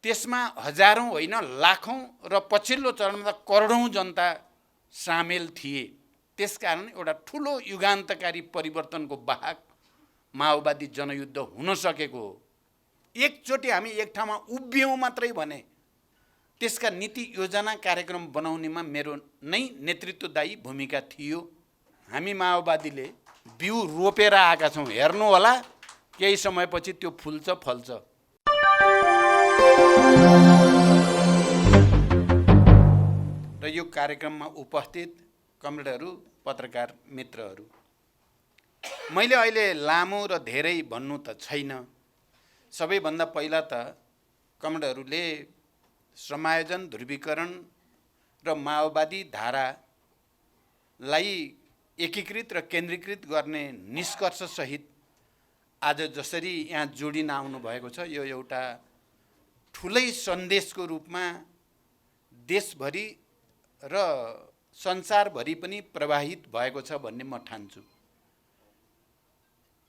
त्यसमा हजारौं होइन लाखौं र पछिल्लो चरणमा त करोडौं जनता सामेल थिए। त्यसकारण एउटा ठुलो युगान्तकारी परिवर्तनको वाहक माओवादी जनयुद्ध हुन सकेको हो। एकचोटि हामी एक ठाउँमा उभियौँ मात्रै भने त्यसका नीति योजना कार्यक्रम बनाउनेमा मेरो नै नेतृत्वदायी भूमिका थियो। हामी माओवादीले बिउ रोपेर आएका छौँ, हेर्नु होला केही समयपछि त्यो फुल्छ फल्छ। र यो कार्यक्रममा उपस्थित कमरेडहरू, पत्रकार मित्रहरू, मैले अहिले लामो र धेरै भन्नु त छैन। सबैभन्दा पहिला त कमरेडहरूले समायोजन, ध्रुवीकरण र माओवादी धारालाई एकीकृत र केन्द्रीकृत गर्ने निष्कर्षसहित आज जसरी यहाँ जोडिन आउनु भएको छ, यो एउटा ठुलै सन्देशको रूपमा देशभरि र संसारभरि पनि प्रवाहित भएको छ भन्ने म ठान्छु।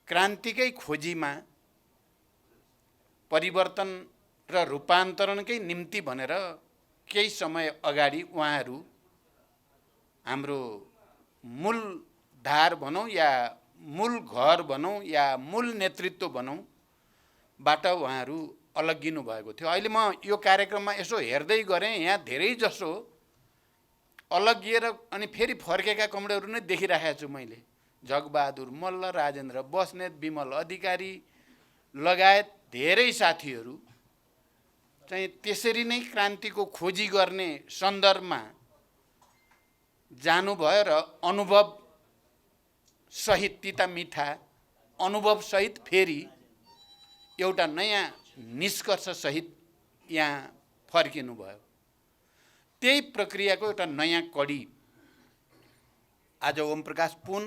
क्रान्तिकै खोजीमा परिवर्तन र रूपान्तरणकै निम्ति भनेर केही समय अगाडि उहाँहरू हाम्रो मूल धार भनौँ या मूल घर भनौँ या मूल नेतृत्व भनौँ बाट उहाँहरू अलग्गिनु भएको थियो। अहिले म यो कार्यक्रममा यसो हेर्दै गरेँ, यहाँ धेरै जसो अलग्गिएर अनि फेरि फर्केका कमरेडहरू नै देखिरहेको छु मैले। जगबहादुर मल्ल, राजेन्द्र बस्नेत, विमल अधिकारी लगायत धेरै साथीहरू चाहिँ त्यसरी नै क्रान्तिको खोजी गर्ने सन्दर्भमा जानुभयो र अनुभव सहित, तिता मिठा अनुभव सहित फेरि एउटा नयाँ निष्कर्ष सहित यहाँ फर्किनु भयो। त्यही प्रक्रियाको एउटा नयाँ कडी आज ओम प्रकाश पुन,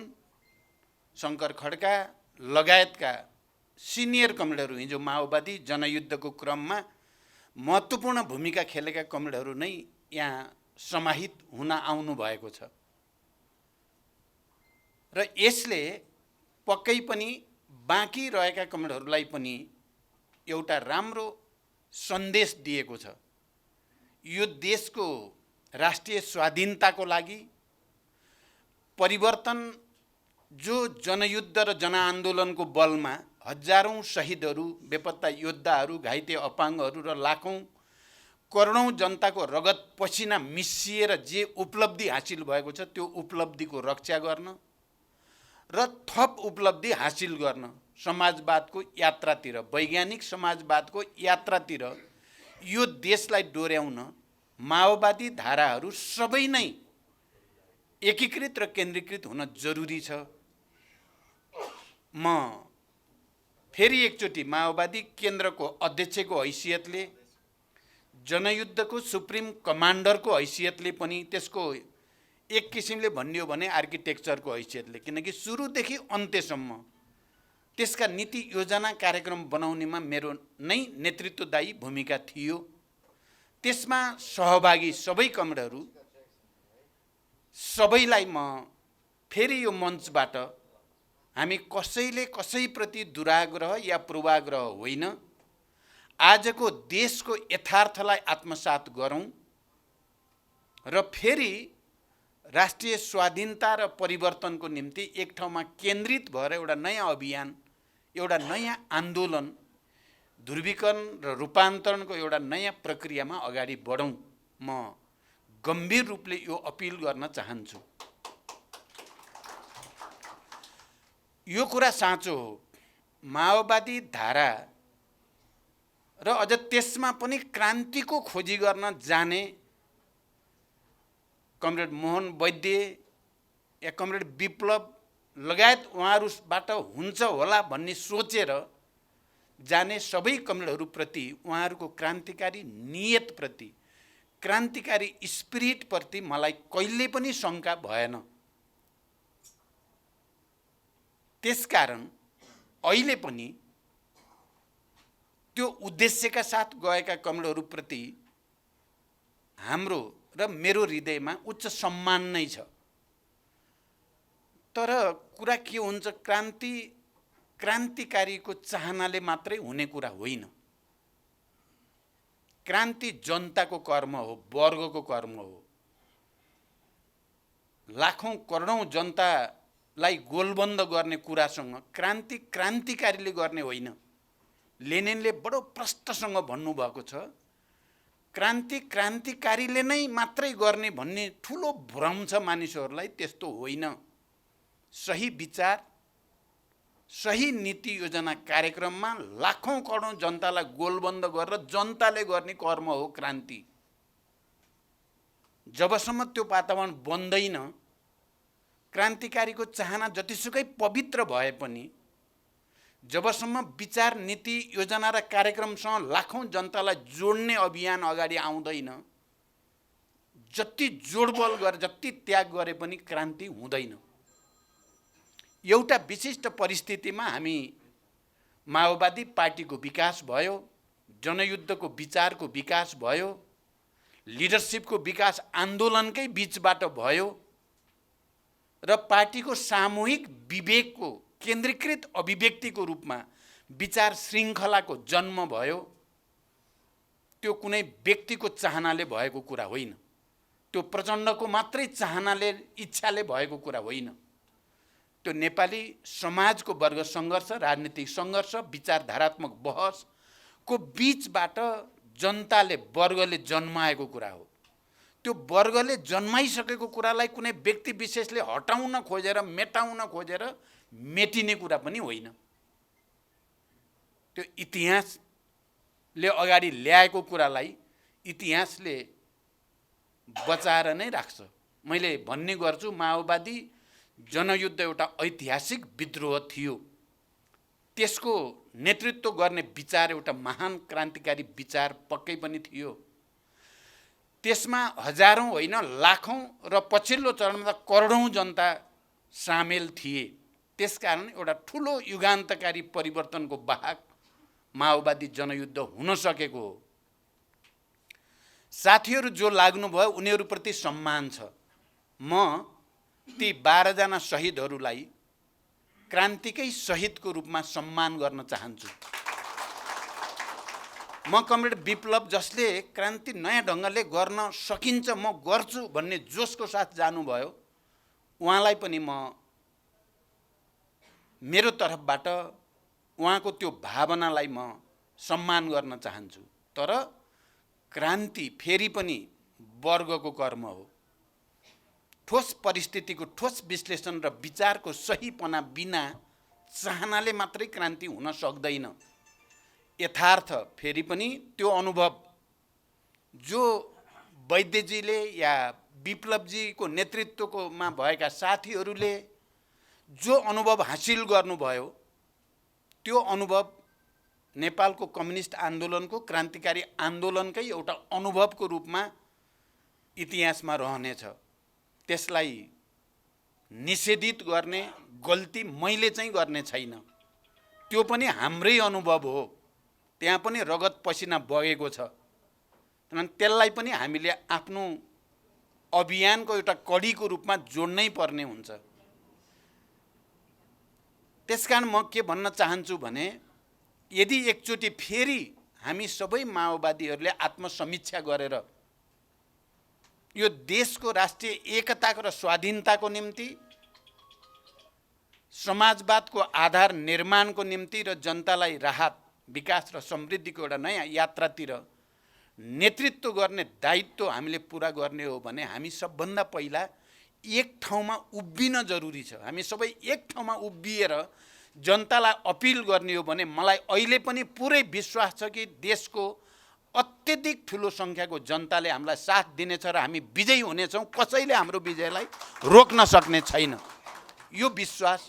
शङ्कर खड्का लगायतका सिनियर कमरेडहरू, हिजो माओवादी जनयुद्धको क्रममा महत्त्वपूर्ण भूमिका खेलेका कमरेडहरू नै यहाँ समाहित हुन आउनु भएको छ। र यसले पक्कै पनि बाँकी रहेका कमरेडहरूलाई पनि एउटा राम्रो सन्देश दिएको छ। यो देशको राष्ट्रिय स्वाधीनताको लागि परिवर्तन, जो जनयुद्ध र जनआन्दोलनको बलमा हजारौं शहीदहरू, बेपत्ता योद्धाहरू, घाइते अपाङ्गहरू र लाखौं करोडौं जनताको रगत पसिना मिसिएर जे उपलब्धि हासिल भएको छ, त्यो उपलब्धिको रक्षा गर्न र थप उपलब्धि हासिल गर्न समाजवादको यात्रातिर, वैज्ञानिक समाजवादको यात्रातिर यो देशलाई डोर्याउन माओवादी धाराहरू सबै नै एकीकृत र केन्द्रीकृत हुन जरुरी छ। म फेरि एकचोटि माओवादी केन्द्रको अध्यक्षको हैसियतले, जनयुद्धको सुप्रिम कमान्डरको हैसियतले पनि, त्यसको एक किसिमले भनियो भने आर्किटेक्चरको हैसियतले, किनकि सुरुदेखि अन्त्यसम्म त्यसका नीति योजना कार्यक्रम बनाउनेमा मेरो नै नेतृत्वदायी भूमिका थियो। त्यसमा सहभागी सबै कमरेडहरू सबैलाई म फेरि यो मञ्चबाट हामी कसैले कसैप्रति दुराग्रह या पूर्वाग्रह होइन, आजको देशको यथार्थलाई आत्मसात गरौँ र फेरि राष्ट्रिय स्वाधीनता र परिवर्तनको निम्ति एक ठाउँमा केन्द्रित भएर एउटा नयाँ अभियान, एउटा नयाँ आन्दोलन, ध्रुवीकरण र रूपान्तरणको एउटा नयाँ प्रक्रियामा अगाडि बढौँ। म गम्भीर रूपले यो अपिल गर्न चाहन्छु। यो कुरा साँचो हो, माओवादी धारा र अझ त्यसमा पनि क्रान्तिको खोजी गर्न जाने कमरेड मोहन वैद्य या कमरेड विप्लव लगायत उहाँहरूबाट हुन्छ होला भन्ने सोचेर जाने सबै कमरेडहरूप्रति, उहाँहरूको क्रान्तिकारी नियतप्रति, क्रान्तिकारी स्पिरिटप्रति मलाई कहिले पनि शङ्का भएन। त्यसकारण अहिले पनि त्यो उद्देश्यका साथ गएका कमरेडहरूप्रति हाम्रो र मेरो हृदयमा उच्च सम्मान नै छ। तर कुरा के हुन्छ, क्रान्तिकारीको चाहनाले मात्रै हुने कुरा होइन। क्रान्ति जनताको कर्म हो, वर्गको कर्म हो। लाखौं करोडौं जनतालाई गोलबन्द गर्ने कुरासँग क्रान्ति क्रान्तिकारीले गर्ने होइन। लेनिनले बडो प्रष्टसँग भन्नुभएको छ, क्रान्ति क्रान्तिकारीले नै मात्रै गर्ने भन्ने ठुलो भ्रम छ मानिसहरूलाई। त्यस्तो होइन। सही विचार, सही नीति योजना कार्यक्रममा लाखौं करोडौं जनतालाई गोलबन्द गरेर जनताले गर्ने कर्म हो क्रान्ति। जबसम्म त्यो वातावरण बन्दैन, क्रान्तिकारीको चाहना जतिसुकै पवित्र भए पनि, जबसम्म विचार, नीति, योजना र कार्यक्रमसँग लाखौं जनतालाई जोड्ने अभियान अगाडि आउँदैन, जति जोडबल गरे, जति त्याग गरे पनि क्रान्ति हुँदैन। एउटा विशिष्ट परिस्थितिमा हामी माओवादी पार्टीको विकास भयो, जनयुद्धको विचारको विकास भयो, लिडरसिपको विकास आन्दोलनकै बीचबाट भयो र पार्टीको सामूहिक विवेकको केन्द्रीकृत अभिव्यक्तिको रूपमा विचार श्रृङ्खलाको जन्म भयो। त्यो कुनै व्यक्तिको चाहनाले भएको कुरा होइन। त्यो प्रचण्डको मात्रै चाहनाले, इच्छाले भएको कुरा होइन। त्यो नेपाली समाजको वर्ग सङ्घर्ष, राजनीतिक सङ्घर्ष, विचारधारात्मक बहसको बीचबाट जनताले, वर्गले जन्माएको कुरा हो। त्यो वर्गले जन्माइसकेको कुरालाई कुनै व्यक्ति विशेषले हटाउन खोजेर, मेटाउन खोजेर मेटिने कुरा पनि होइन। त्यो इतिहासले अगाडि ल्याएको कुरालाई इतिहासले बचाएर नै राख्छ। मैले भन्ने गर्छु, माओवादी जनयुद्ध एउटा ऐतिहासिक विद्रोह थियो। त्यसको नेतृत्व गर्ने विचार एउटा महान क्रान्तिकारी विचार पक्कै पनि थियो। त्यसमा हजारौं होइन, लाखौं र पछिल्लो चरणमा करोडौं जनता सामेल थिए। त्यसकारण एउटा ठुलो युगान्तकारी परिवर्तनको वाहक माओवादी जनयुद्ध हुन सकेको हो। साथीहरू जो लाग्नुभयो उनीहरूप्रति सम्मान छ। म ती 12 जना शहीदहरूलाई क्रान्तिकै शहीदको रूपमा सम्मान गर्न चाहन्छु। म कमरेड विप्लव, जसले क्रान्ति नयाँ ढङ्गले गर्न सकिन्छ, म गर्छु भन्ने जोसको साथ जानुभयो, उहाँलाई पनि म मेरो तर्फबाट उहाँको त्यो भावनालाई म सम्मान गर्न चाहन्छु। तर क्रान्ति फेरि पनि वर्गको कर्म हो। ठोस परिस्थितिको ठोस विश्लेषण र विचारको सहीपना बिना चाहनाले मात्रै क्रान्ति हुन सक्दैन। यथार्थ फेरि पनि त्यो अनुभव जो वैद्यजीले या विप्लवजीको नेतृत्वकोमा भएका साथीहरूले जो अनुभव हासिल गर्नुभयो, त्यो अनुभव नेपालको कम्युनिस्ट आन्दोलनको, क्रान्तिकारी आन्दोलनकै एउटा अनुभवको रूपमा इतिहासमा रहनेछ। त्यसलाई निषेधित गर्ने गल्ती मैले चाहिँ गर्ने छैन। त्यो पनि हाम्रै अनुभव हो। त्यहाँ पनि रगत पसिना बगेको छ। त्यसलाई पनि हामीले आफ्नो अभियानको एउटा कडीको रूपमा जोड्नै पर्ने हुन्छ। त्यसकारण म के भन्न चाहन्छु भने, यदि एकचोटि फेरि हामी सबै माओवादीहरूले आत्मसमीक्षा गरेर यो देशको राष्ट्रिय एकताको र स्वाधीनताको निम्ति, समाजवादको आधार निर्माणको निम्ति र जनतालाई राहत, विकास र समृद्धिको एउटा नयाँ यात्रातिर नेतृत्व गर्ने दायित्व हामीले पुरा गर्ने हो भने हामी सबभन्दा पहिला एक ठाउँमा उभिन जरुरी छ। हामी सबै एक ठाउँमा उभिएर जनतालाई अपिल गर्ने हो भने मलाई अहिले पनि पुरै विश्वास छ कि देशको अत्यधिक ठुलो सङ्ख्याको जनताले हामीलाई साथ दिनेछ र हामी विजयी हुनेछौँ। कसैले हाम्रो विजयलाई रोक्न सक्ने छैन। यो विश्वास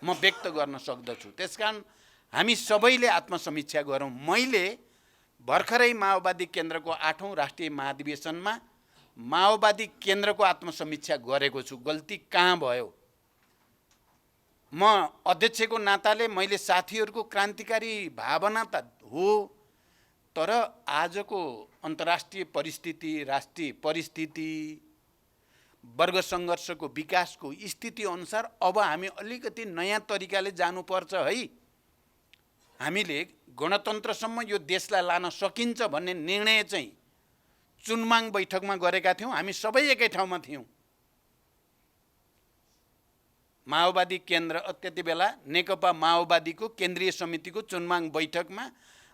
म व्यक्त गर्न सक्दछु। त्यसकारण हामी सबैले आत्मसमीक्षा गरौँ। मैले भर्खरै माओवादी केन्द्रको 8औं राष्ट्रिय महाधिवेशनमा माओवादी केन्द्रको आत्मसमीक्षा गरेको छु। गल्ती कहाँ भयो? म अध्यक्षको नाताले मैले साथीहरूको क्रान्तिकारी भावना त हो, तर आजको अन्तर्राष्ट्रिय परिस्थिति, राष्ट्रिय परिस्थिति, वर्ग सङ्घर्षको विकासको स्थिति अनुसार अब हामी अलिकति नयाँ तरिकाले जानुपर्छ है। हामीले गणतन्त्रसम्म यो देशलाई लान सकिन्छ भन्ने निर्णय चाहिँ चुनमाङ बैठकमा गरेका थियौँ। हामी सबै एकै ठाउँमा थियौँ। माओवादी केन्द्र त्यति बेला नेकपा माओवादीको केन्द्रीय समितिको चुनमाङ बैठकमा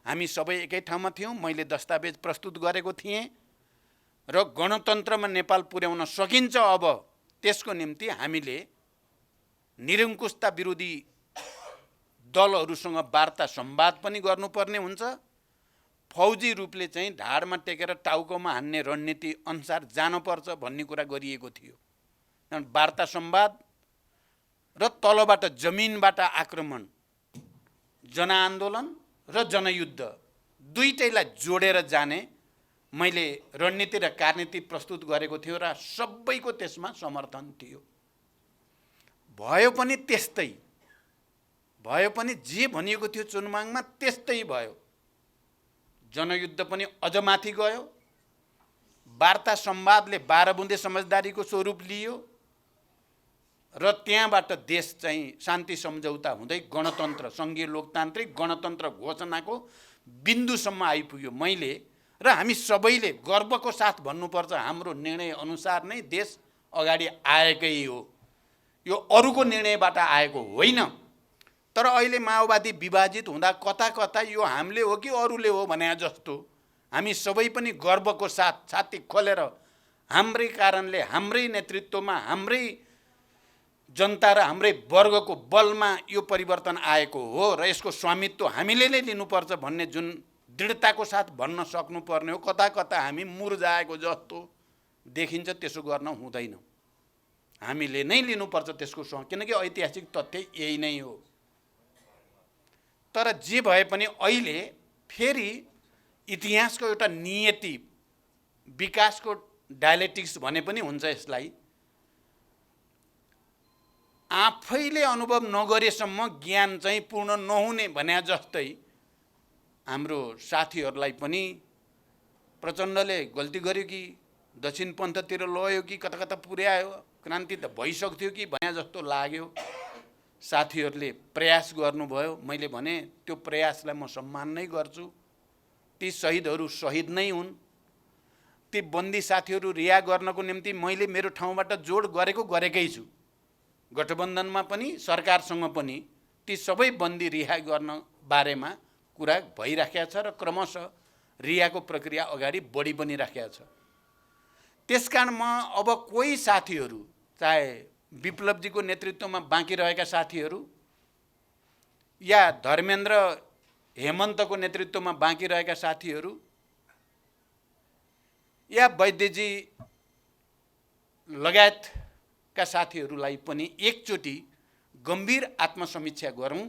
हामी सबै एकै ठाउँमा थियौँ। मैले दस्तावेज प्रस्तुत गरेको थिएँ र गणतन्त्रमा नेपाल पुर्याउन सकिन्छ अब त्यसको निम्ति हामीले निरङ्कुशता विरोधी दलहरूसँग वार्ता संवाद पनि गर्नुपर्ने हुन्छ। फौजी रूपले चाहिँ ढाडमा टेकेर टाउकोमा हान्ने रणनीति अनुसार जानुपर्छ भन्ने कुरा गरिएको थियो। वार्ता संवाद र तलबाट जमिनबाट आक्रमण, जनआन्दोलन र जनयुद्ध दुईटैलाई जोडेर जाने मैले रणनीति र कार्यनीति प्रस्तुत गरेको थियो र सबैको त्यसमा समर्थन थियो। भयो पनि त्यस्तै, भयो पनि जे भनिएको थियो चुनमाङमा त्यस्तै भयो। जनयुद्ध पनि अझ माथि गयो। वार्ता संवादले 12 बुँदे समझदारीको स्वरूप लियो र त्यहाँबाट देश चाहिँ शान्ति सम्झौता हुँदै गणतन्त्र, सङ्घीय लोकतान्त्रिक गणतन्त्र घोषणाको बिन्दुसम्म आइपुग्यो। मैले र हामी सबैले गर्वको साथ भन्नुपर्छ, हाम्रो निर्णय अनुसार नै देश अगाडि आएकै हो। यो अरूको निर्णयबाट आएको होइन। तर अहिले माओवादी विभाजित हुँदा कता कता यो हामीले हो कि अरूले हो भने जस्तो हामी सबै पनि गर्वको साथ छाती खोलेर हाम्रै कारणले, हाम्रै नेतृत्वमा, हाम्रै जनता र हाम्रै वर्गको बलमा यो परिवर्तन आएको हो र यसको स्वामित्व हामीले नै लिनुपर्छ भन्ने जुन दृढताको साथ भन्न सक्नुपर्ने हो। कता कता हामी मुर्जाएको जस्तो देखिन्छ, त्यसो गर्न हुँदैन। हामीले नै लिनुपर्छ त्यसको किनकि ऐतिहासिक तथ्य यही नै हो। तर जे भए पनि अहिले फेरि इतिहासको एउटा नियति, विकासको डायलेक्टिक्स भने पनि हुन्छ यसलाई, आफैले अनुभव नगरेसम्म ज्ञान चाहिँ पूर्ण नहुने भने जस्तै हाम्रो साथीहरूलाई पनि प्रचण्डले गल्ती गर्यो कि दक्षिण पन्थतिर लयो कि कता कता पुर्यायो, क्रान्ति त भइसक्थ्यो कि भने जस्तो लाग्यो। साथीहरूले प्रयास गर्नुभयो। मैले भने त्यो प्रयासलाई म सम्मान नै गर्छु। ती शहीदहरू शहीद नै हुन्। ती बन्दी साथीहरू रिहा गर्नको निम्ति मैले मेरो ठाउँबाट जोड गरेकै छु। गठबन्धनमा पनि सरकारसँग पनि ती सबै बन्दी रिहा गर्न बारेमा कुरा भइराखेको छ र क्रमशः रिहाको प्रक्रिया अगाडि बढी पनि राखेको छ। त्यसकारण म अब कोही साथीहरू, चाहे विप्लवजीको नेतृत्वमा बाँकी रहेका साथीहरू या धर्मेन्द्र हेमन्तको नेतृत्वमा बाँकी रहेका साथीहरू या वैद्यजी लगायतका साथीहरूलाई पनि एकचोटि गम्भीर आत्मसमीक्षा गरौँ।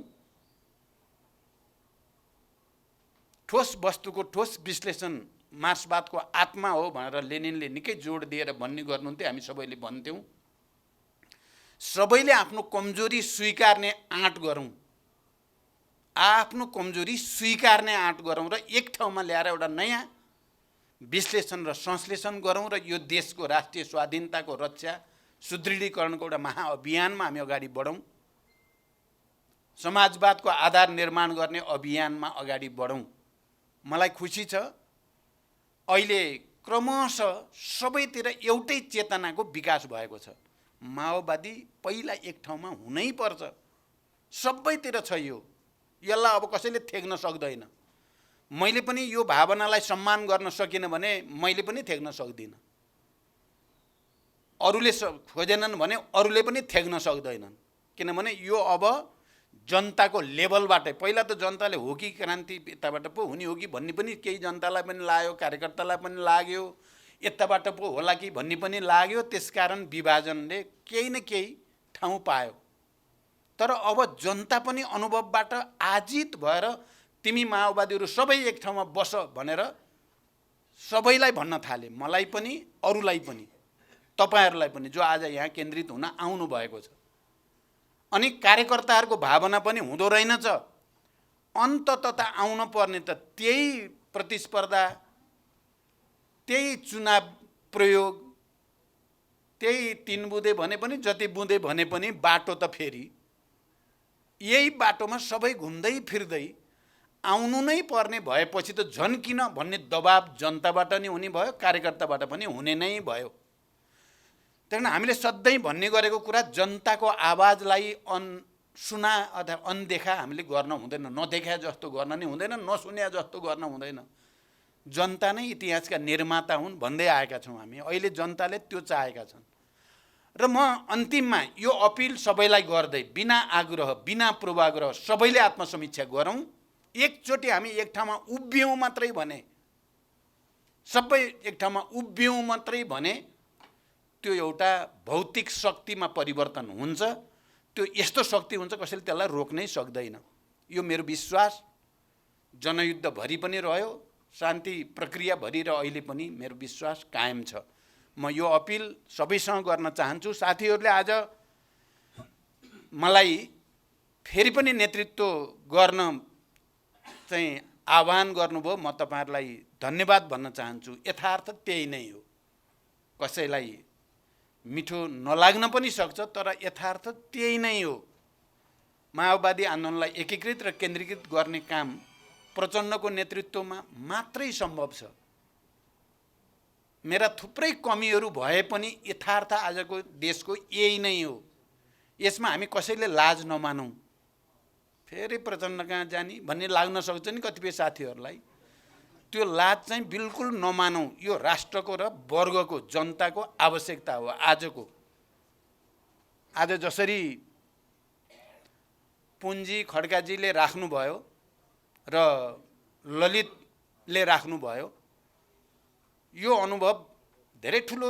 ठोस वस्तुको ठोस विश्लेषण मार्क्सवादको आत्मा हो भनेर लेनिनले निकै जोड दिएर भन्ने गर्नुहुन्थ्यो। हामी सबैले भन्थ्यौँ। सबैले आफ्नो कमजोरी स्वीकार्ने आँट गरौँ, आफ्नो कमजोरी स्वीकार्ने आँट गरौँ र एक ठाउँमा ल्याएर एउटा नयाँ विश्लेषण र संश्लेषण गरौँ र यो देशको राष्ट्रिय स्वाधीनताको रक्षा, सुदृढीकरणको एउटा महाअभियानमा हामी अगाडि बढौँ। समाजवादको आधार निर्माण गर्ने अभियानमा अगाडि बढौँ। मलाई खुसी छ अहिले क्रमशः सबैतिर एउटै चेतनाको विकास भएको छ। माओवादी पहिला एक ठाउँमा हुनै पर्छ, सबैतिर छ यो। यसलाई अब कसैले थेक्न सक्दैन। मैले पनि यो भावनालाई सम्मान गर्न सकिनँ भने मैले पनि थेक्न सक्दिनँ। अरूले खोजेनन् भने अरूले पनि थेक्न सक्दैनन्। किनभने यो अब जनताको लेभलबाटै, पहिला त जनताले हो कि क्रान्ति यताबाट पो हुने हो कि भन्ने पनि केही जनतालाई पनि लाग्यो, कार्यकर्तालाई पनि लाग्यो, यताबाट पो होला कि भन्ने पनि लाग्यो। त्यसकारण विभाजनले केही न केही ठाउँ पायो। तर अब जनता पनि अनुभवबाट आजित भएर तिमी माओवादीहरू सबै एक ठाउँमा बस भनेर सबैलाई भन्न थाले। मलाई पनि, अरूलाई पनि, तपाईँहरूलाई पनि, जो आज यहाँ केन्द्रित हुन आउनु भएको छ। अनि कार्यकर्ताहरूको भावना पनि हुँदो रहेनछ। अन्ततः त आउन पर्ने त त्यही प्रतिस्पर्धा, त्यही चुनाव प्रयोग, त्यही 3 बुँदे भने पनि जति बुँदे भने पनि बाटो त फेरि यही बाटोमा सबै घुम्दै फिर्दै आउनु नै पर्ने भएपछि त झन् किन भन्ने दबाब जनताबाट नि हुने भयो, कार्यकर्ताबाट पनि हुने नै भयो। त्यही हामीले सधैँ भन्ने गरेको कुरा जनताको आवाजलाई सुना अथवा अनदेखा हामीले गर्न हुँदैन, नदेखा जस्तो गर्न नि हुँदैन, नसुन्या जस्तो गर्न हुँदैन। जनता नै इतिहासका निर्माता हुन् भन्दै आएका छौँ हामी। अहिले जनताले त्यो चाहेका छन् र म अन्तिममा यो अपिल सबैलाई गर्दै बिना आग्रह बिना पूर्वाग्रह सबैले आत्मसमीक्षा गरौँ। एकचोटि हामी एक ठाउँमा उभियौँ मात्रै भने, सबै एक ठाउँमा उभियौँ मात्रै भने त्यो एउटा भौतिक शक्तिमा परिवर्तन हुन्छ। त्यो यस्तो शक्ति हुन्छ कसैले त्यसलाई रोक्नै सक्दैन। यो मेरो विश्वास जनयुद्धभरि पनि रह्यो, शान्ति प्रक्रियाभरि र अहिले पनि मेरो विश्वास कायम छ। म यो अपिल सबैसँग गर्न चाहन्छु। साथीहरूले आज मलाई फेरि पनि नेतृत्व गर्न चाहिँ आह्वान गर्नुभयो, म तपाईहरुलाई धन्यवाद भन्न चाहन्छु। यथार्थ त्यही नै हो। कसैलाई मिठो नलाग्न पनि सक्छ, तर यथार्थ त्यही नै हो। माओवादी आन्दोलनलाई एकीकृत र केन्द्रीकृत गर्ने काम प्रचण्डको नेतृत्वमा मात्रै सम्भव छ। मेरा थुप्रै कमीहरू भए पनि यथार्थ आजको देशको यही नै हो। यसमा हामी कसैले लाज नमानौँ। फेरि प्रचण्ड कहाँ जाने भन्ने लाग्न सक्छ नि कतिपय साथीहरूलाई। त्यो लाज चाहिँ बिल्कुल नमानौँ। यो राष्ट्रको र वर्गको जनताको आवश्यकता हो। आज जसरी पुन्जी खड्काजीले राख्नुभयो र ललितले राख्नुभयो, यो अनुभव धेरै ठुलो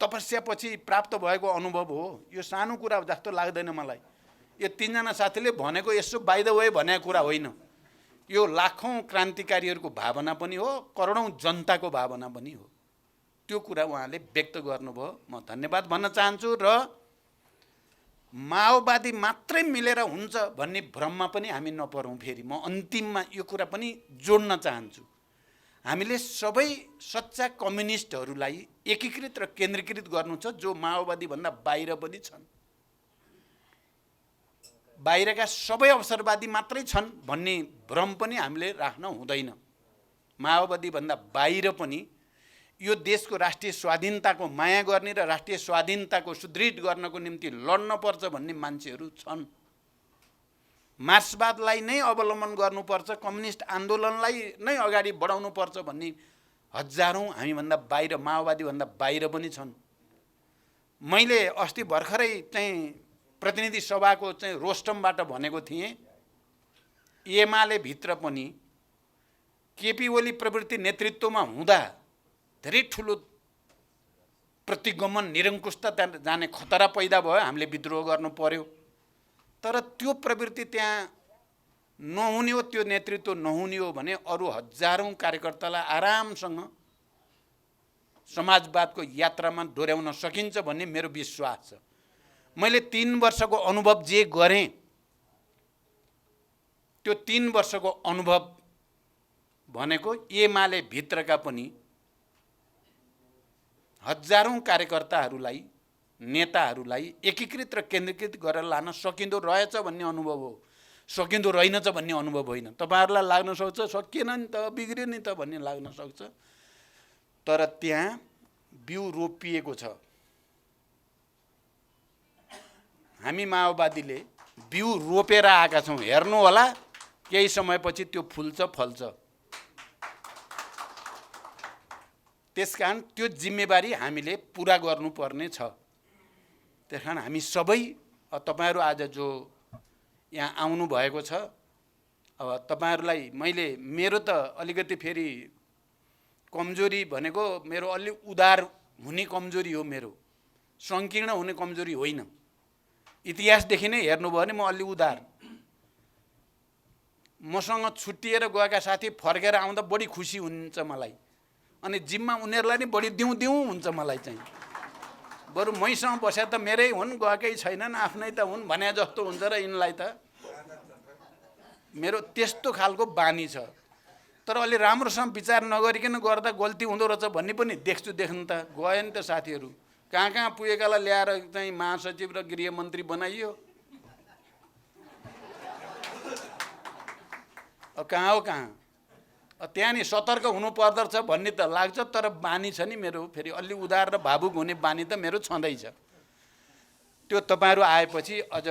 तपस्यापछि प्राप्त भएको अनुभव हो। यो सानो कुरा जस्तो लाग्दैन मलाई। यो तीनजना साथीले भनेको यसो बाइ द वे भनेको कुरा होइन। यो लाखौं क्रान्तिकारीहरूको भावना पनि हो, करोडौं जनताको भावना पनि हो। त्यो कुरा उहाँले व्यक्त गर्नुभयो। म धन्यवाद भन्न चाहन्छु र माओवादी मात्रै मिलेर हुन्छ भन्ने भ्रममा पनि हामी नपरौँ। फेरि म अन्तिममा यो कुरा पनि जोड्न चाहन्छु। हामीले सबै सच्चा कम्युनिस्टहरूलाई एकीकृत र केन्द्रीकृत गर्नु छ, जो माओवादी भन्दा बाहिर पनि छन्। बाहिरका सबै अवसरवादी मात्रै छन् भन्ने भ्रम पनि हामीले राख्न हुँदैन। माओवादी भन्दा बाहिर पनि यो देशको राष्ट्रिय स्वाधीनताको माया गर्ने र राष्ट्रिय स्वाधीनताको सुदृढ गर्नको निम्ति लड्न पर्छ भन्ने मान्छेहरू छन्। मार्क्सवादलाई नै अवलम्बन गर्नुपर्छ, कम्युनिस्ट आन्दोलनलाई नै अगाडि बढाउनु पर्छ भन्ने हजारौं हामीभन्दा बाहिर, माओवादीभन्दा बाहिर पनि छन्। मैले अस्ति भर्खरै चाहिँ प्रतिनिधि सभाको चाहिँ रोस्टमबाट भनेको थिएँ, एमाले भित्र पनि केपी ओली प्रवृत्ति नेतृत्वमा हुँदा धेरै ठुलो प्रतिगमन निरङ्कुशता जाने खतरा पैदा भयो। हामीले विद्रोह गर्नु पर्यो। तर त्यो प्रवृत्ति त्यहाँ नहुने हो, त्यो नेतृत्व नहुने हो भने अरू हजारौं कार्यकर्तालाई आरामसँग समाजवादको यात्रामा डोर्याउन सकिन्छ भन्ने मेरो विश्वास छ। मैले 3 वर्षको अनुभव जे गरेँ, त्यो 3 वर्षको अनुभव भनेको एमाले भित्रका पनि हजारौं कार्यकर्ताहरूलाई, नेताहरूलाई एकीकृत र केन्द्रीकृत गरेर लान सकिँदो रहेछ भन्ने अनुभव हो। सकिँदो रहेनछ भन्ने अनुभव होइन। तपाईहरुलाई लाग्न सक्छ सकिएन नि त, बिग्रियो नि त भन्ने लाग्न सक्छ, तर त्यहाँ बिउ रोपिएको छ। हामी माओवादीले बिउ रोपेर आएका छौँ। हेर्नु होला, केही समयपछि त्यो फुल्छ, फल्छ। त्यसकारण त्यो जिम्मेवारी हामीले पुरा गर्नुपर्ने छ। त्यसकारण हामी सबै, तपाईहरु आज जो यहाँ आउनु भएको छ, अब तपाईहरुलाई मैले, मेरो त अलिकति फेरि कमजोरी भनेको मेरो अलि उदार हुने कमजोरी हो। मेरो संकीर्ण हुने कमजोरी होइन। इतिहासदेखि नै हेर्नुभयो भने म अलि उदार। मसँग छुट्टिएर गएका साथी फर्केर आउँदा बढी खुसी हुन्छ मलाई, अनि जिम्मा उनीहरूलाई नि बढी दिउँ दिउँ हुन्छ मलाई चाहिँ। बरु मैसँग बसे त मेरै हुन्, गएकै छैनन्, आफ्नै त हुन् भने जस्तो हुन्छ र यिनलाई त। मेरो त्यस्तो खालको बानी छ। तर अलि राम्रोसँग विचार नगरिकन गर्दा गल्ती हुँदो रहेछ भन्ने पनि देख्छु। देख्नु त गए नि त साथीहरू, कहाँ कहाँ पुगेकालाई ल्याएर चाहिँ महासचिव र गृहमन्त्री बनाइयो। कहाँ हो कहाँ, त्यहाँ नि सतर्क हुनु पर्दछ भन्ने त लाग्छ, तर बानी छ नि मेरो, फेरि अलि उदार र भावुक हुने बानी त मेरो छँदैछ। त्यो तपाईँहरू आएपछि अझ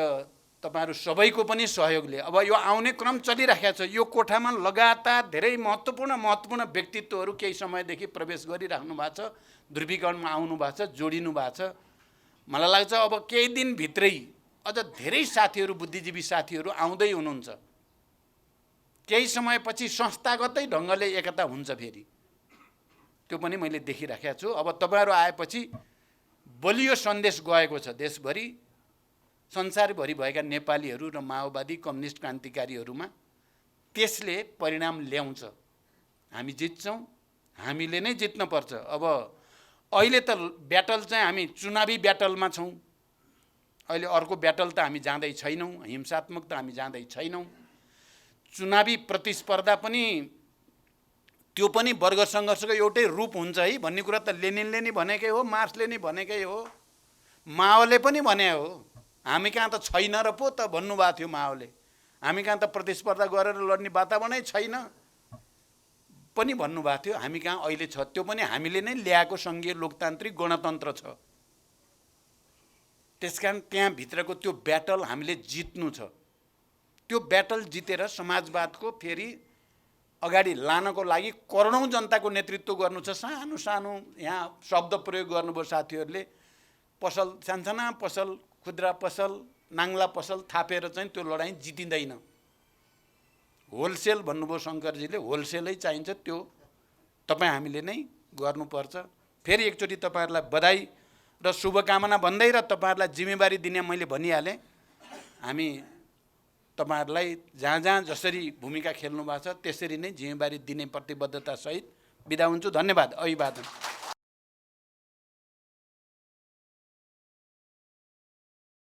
तपाईँहरू सबैको पनि सहयोगले अब यो आउने क्रम चलिराखेको छ। यो कोठामा लगातार धेरै महत्त्वपूर्ण व्यक्तित्वहरू केही समयदेखि प्रवेश गरिराख्नु भएको छ, ध्रुवीकरणमा आउनु भएको छ, जोडिनु भएको छ। मलाई लाग्छ अब केही दिनभित्रै अझ धेरै साथीहरू, बुद्धिजीवी साथीहरू आउँदै हुनुहुन्छ। केही समयपछि संस्थागतै ढङ्गले एकता हुन्छ फेरि, त्यो पनि मैले देखिराखेको छु। अब तपाईँहरू आएपछि बलियो सन्देश गएको छ देशभरि, संसारभरि भएका नेपालीहरू र माओवादी कम्युनिस्ट क्रान्तिकारीहरूमा। त्यसले परिणाम ल्याउँछ। हामी जित्छौँ, हामीले नै जित्नुपर्छ। अब अहिले त ब्याटल चाहिँ हामी चुनावी ब्याटलमा छौँ। अहिले अर्को ब्याटल त हामी जाँदै छैनौँ, हिंसात्मक त हामी जाँदै छैनौँ। चुनावी प्रतिस्पर्धा पनि त्यो पनि वर्ग सङ्घर्षको एउटै रूप हुन्छ है भन्ने कुरा त लेनिनले नि भनेकै हो, मार्क्सले नि भनेकै हो, माओले पनि भने हो। हामी कहाँ त छैन र पो त भन्नुभएको थियो माओले। हामी कहाँ त प्रतिस्पर्धा गरेर लड्ने वातावरणै छैन पनि भन्नुभएको थियो। हामी कहाँ अहिले छ, त्यो पनि हामीले नै ल्याएको सङ्घीय लोकतान्त्रिक गणतन्त्र छ। त्यसकारण त्यहाँभित्रको त्यो ब्याटल हामीले जित्नु छ। त्यो ब्याटल जितेर समाजवादको फेरि अगाडि लानको लागि करोडौँ जनताको नेतृत्व गर्नु छ। सानो सानो यहाँ शब्द प्रयोग गर्नुभयो साथीहरूले, पसल, सानसाना पसल, खुद्रा पसल, नाङ्ला पसल थापेर चाहिँ त्यो लडाइँ जितिँदैन। होलसेल भन्नुभयो शङ्करजीले, होलसेलै चाहिन्छ। त्यो तपाईँ हामीले नै गर्नुपर्छ। फेरि एकचोटि तपाईँहरूलाई बधाई र शुभकामना भन्दै र तपाईँहरूलाई जिम्मेवारी दिने मैले भनिहालेँ। हामी तपाईँहरूलाई जहाँ जहाँ जसरी भूमिका खेल्नु भएको छ त्यसरी नै जिम्मेवारी दिने प्रतिबद्धतासहित बिदा हुन्छु। धन्यवाद। अभिवादन।